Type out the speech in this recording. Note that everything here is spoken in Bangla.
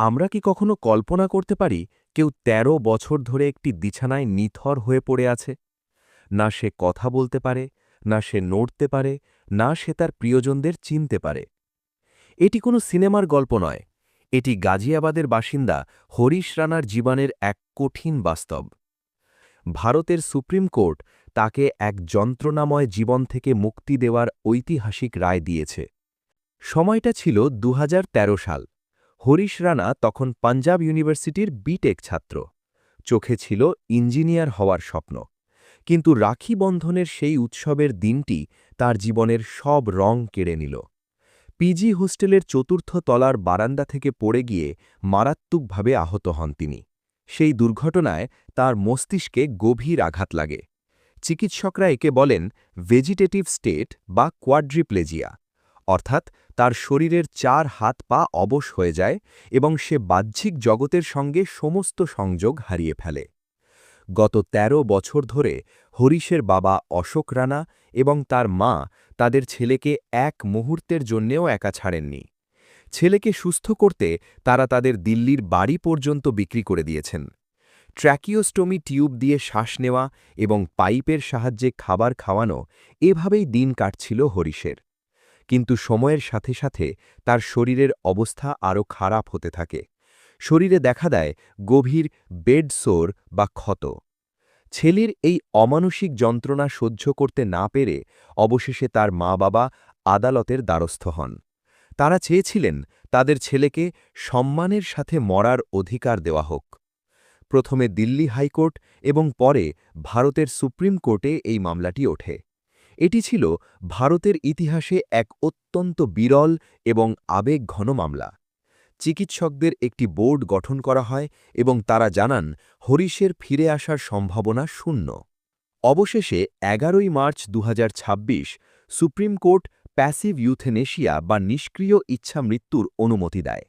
আমরা কি কখনো কল্পনা করতে পারি কেউ ১৩ বছর ধরে একটি বিছানায় নিথর হয়ে পড়ে আছে? না সে কথা বলতে পারে, না সে নড়তে পারে, না সে তার প্রিয়জনদের চিনতে পারে। এটি কোনো সিনেমার গল্প নয়, এটি গাজিয়াবাদের বাসিন্দা হরিশ রানার জীবনের এক কঠিন বাস্তব। ভারতের সুপ্রিম কোর্ট তাকে এক যন্ত্রণাময় জীবন থেকে মুক্তি দেওয়ার ঐতিহাসিক রায় দিয়েছে। সময়টা ছিল ২০১৩ সাল। হরিশ রানা তখন পাঞ্জাব ইউনিভার্সিটির বিটেক ছাত্র। চোখে ছিল ইঞ্জিনিয়ার হওয়ার স্বপ্ন। কিন্তু রাখি বন্ধনের সেই উৎসবের দিনটি তার জীবনের সব রং কেড়ে নিল। পিজি হোস্টেলের চতুর্থ তলার বারান্দা থেকে পড়ে গিয়ে মারাত্মকভাবে আহত হন তিনি। সেই দুর্ঘটনায় তার মস্তিষ্কে গভীর আঘাত লাগে। চিকিৎসকরা একে বলেন ভেজিটেটিভ স্টেট বা কোয়াড্রিপ্লেজিয়া, অর্থাৎ তার শরীরের ৪ হাত পা অবশ হয়ে যায় এবং সে বাহ্যিক জগতের সঙ্গে সমস্ত সংযোগ হারিয়ে ফেলে। গত ১৩ বছর ধরে হরিশের বাবা অশোক রানা এবং তার মা তাদের ছেলেকে এক মুহূর্তের জন্যেও একা ছাড়েননি। ছেলেকে সুস্থ করতে তারা তাদের দিল্লির বাড়ি পর্যন্ত বিক্রি করে দিয়েছেন। ট্র্যাকিওস্টোমি টিউব দিয়ে শ্বাস নেওয়া এবং পাইপের সাহায্যে খাবার খাওয়ানো, এভাবেই দিন কাটছিল হরিশের। কিন্তু সময়ের সাথে সাথে তার শরীরের অবস্থা আরও খারাপ হতে থাকে। শরীরে দেখা দেয় গভীর বেড সোর বা ক্ষত। ছেলের এই অমানসিক যন্ত্রণা সহ্য করতে না পেরে অবশেষে তার মা-বাবা আদালতের দ্বারস্থ হন। তারা চেয়েছিলেন তাদের ছেলেকে সম্মানের সাথে মরার অধিকার দেওয়া হোক। প্রথমে দিল্লি হাইকোর্ট এবং পরে ভারতের সুপ্রিম কোর্টে এই মামলাটি ওঠে। এটি ছিল ভারতের ইতিহাসে এক অত্যন্ত বিরল এবং আবেগঘন মামলা। চিকিৎসকদের একটি বোর্ড গঠন করা হয় এবং তারা জানান হরিশের ফিরে আসার সম্ভাবনা শূন্য। অবশেষে ১১ই March ২০২৬ Supreme Court passive euthanasia বা নিষ্ক্রিয় ইচ্ছা মৃত্যুর অনুমতি দেয়।